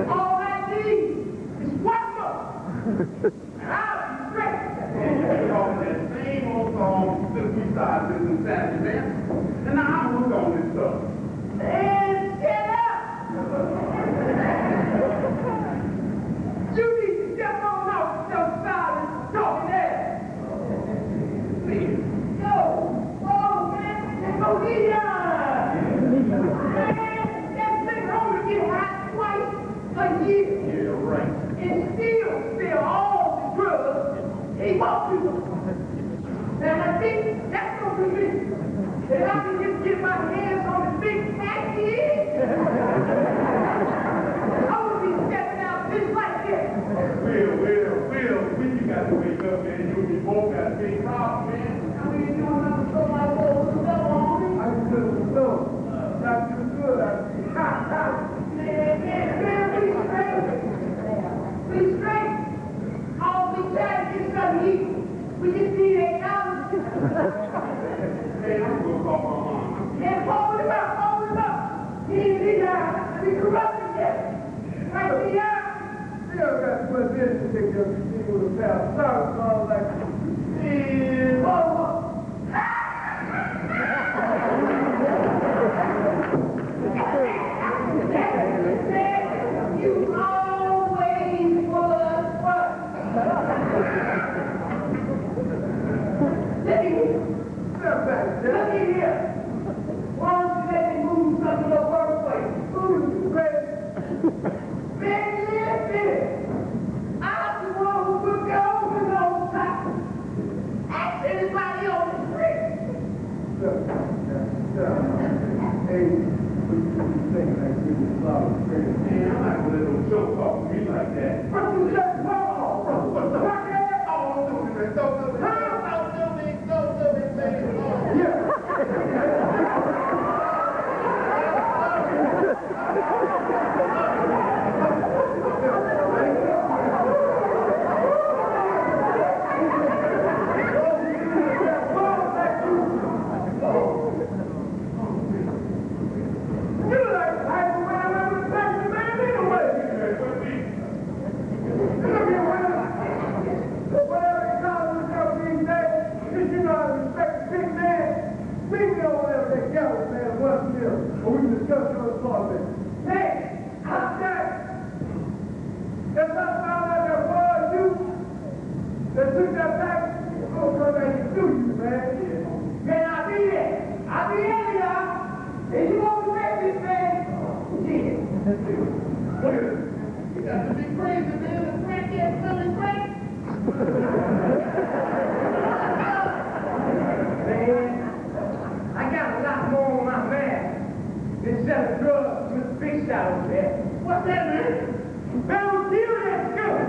All I need is one more. I'll be straight. And on that same old song since we started listening Saturday, man. And now I'm hooked on this stuff. And get up! You need to step on out your side and talking there. Yo, oh man, go get ya! Man, that thing only get hot twice a year. Yeah, right. And still all the drugs he wants to. And I think that's gonna be me. And I can just get my hands on the big taxi. I would be stepping out just like this. Will, when you got to wake up, man, you and me both got a big problem, man. I mean, you know, I'm so like old stuff on me. I just know. Not too good, I see. Man, be straight. Be straight. All we trying to get something to eat. We just need $8. Hey, I'm going to call my mom. And hold him up. He's the corrupted yet. Right here. Still got too much business to take care of these people with a pair of socks on like, yeah. You always was first. Step back, Jack. Look in here. Why don't you let me move some of your workplace? Ooh, you crazy. Man, listen. I'm the one who put the oven on top. Ask anybody on the street. Hey, what you think like you was a lot of crazy? Man, I'm not gonna let no joke talk to me like that. What you just call? What the fuck? Oh, don't do it, don't do it. Don't do it, baby. Yeah. What's that, man? Man, we'll deal with that good.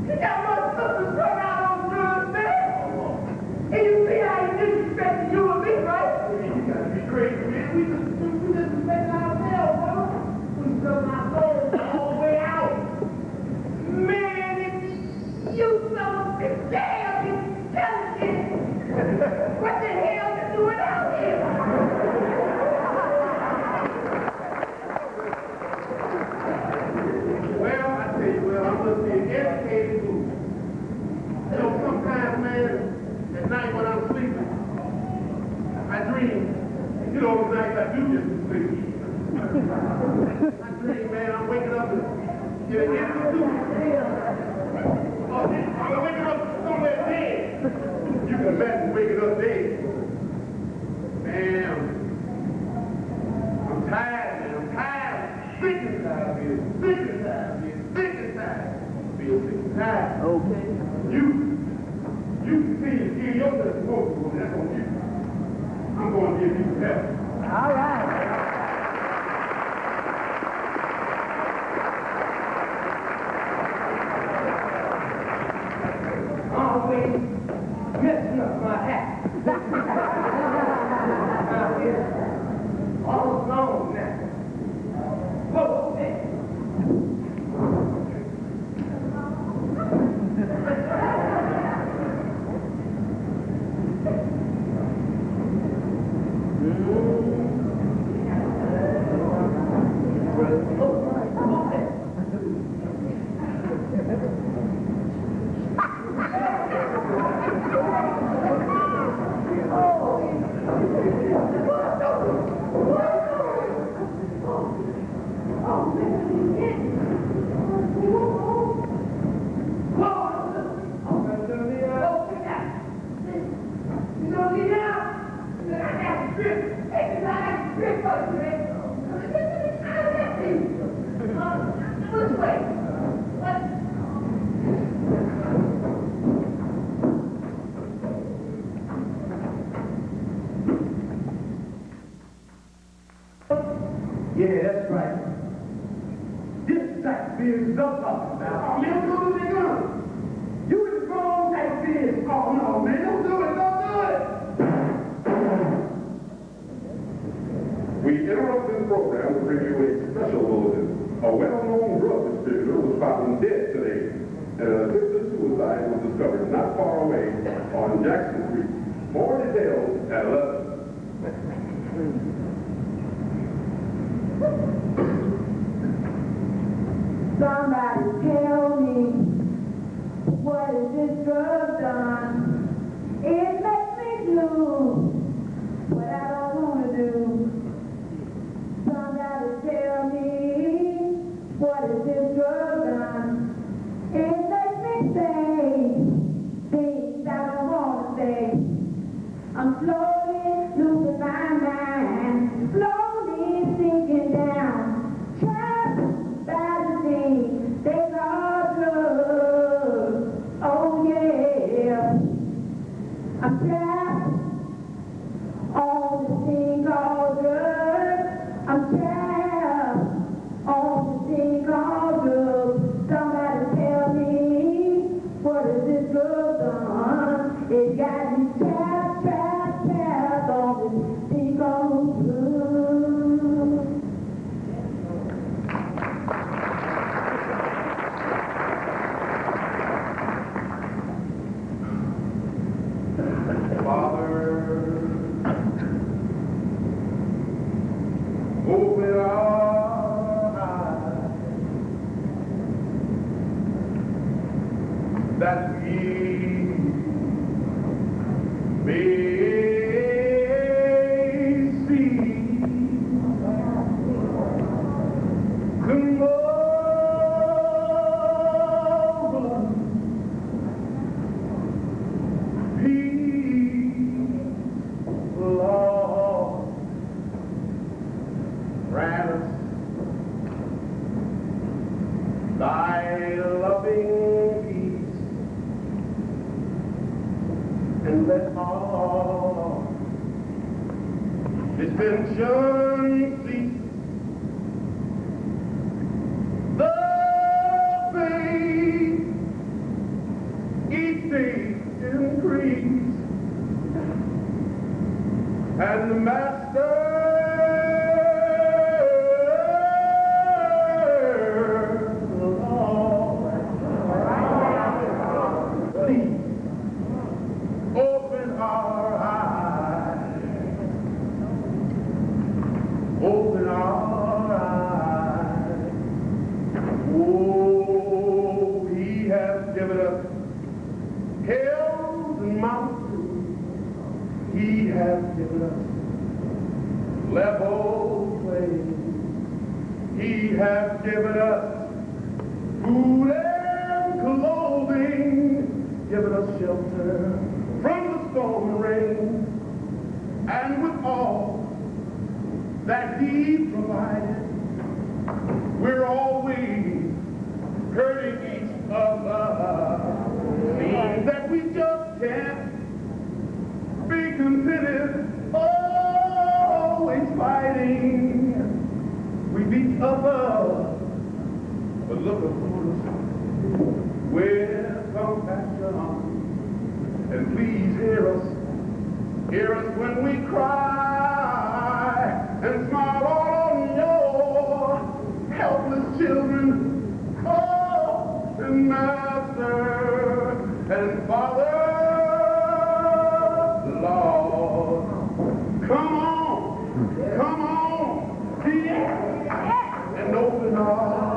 You got my sister strung out on drugs, man. And you see how he disrespected you and me, right? You gotta be crazy, man. We disrespected ourselves, bro. We selling our souls all the way out. Man, if you so damn intelligent, what the hell you doing out here? I'm just being educated fool. You know, sometimes, man, at night when I'm sleeping, I dream. You know, the nights I do just sleep. I dream, man, I'm waking up in an institute. I'm waking up somewhere dead. You can imagine waking up dead. Man, I'm tired, man. I'm tired. Sick and tired of being sick and tired of being sick and tired. Feel sick and tired. Okay. You continue to kill yourself smoke, that's on you. I'm going to give you some help. All right. Always messing up my hat. All alone now. Whoa, man. Yeah, that's right. This type of business I'm talking about. Oh, man, don't do that. You in the wrong type of business. Oh, no, man, don't do it, don't do it. We interrupt this program to bring you a special bulletin. A well-known drug distributor was found dead today, and an attempted suicide was discovered not far away on Jackson Street. More details at 11. Somebody tell me, what has this drug done? It makes me do what I don't want to do. Somebody tell me, what has this drug done? It makes me say things I don't want to say. I'm slowly losing my mind, slowly sinking down. They call drugs, oh yeah. I'm trapped on this thing called drugs. I'm trapped on this thing called drugs. Somebody tell me, what has this drug done? It got me trapped on this thing called drugs. Open our eyes that we may see the marvelous peace, Lord. Grant us thy loving peace, and let all dissension cease. The faith each day increase, and the Master open our eyes. Oh, he has given us hills and mountains. He has given us level plains. He has given us food and clothing, given us shelter from the storm and rain. And with all that he provided, we're always hurting each other. Means that we just can't be contented, always fighting with each other. But look upon us with compassion, and please hear us when we cry, and smile on your helpless children. Oh, and Master and Father, Lord, come on, and open arms.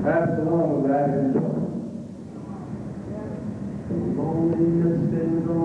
That's the one with that in the loneliness in the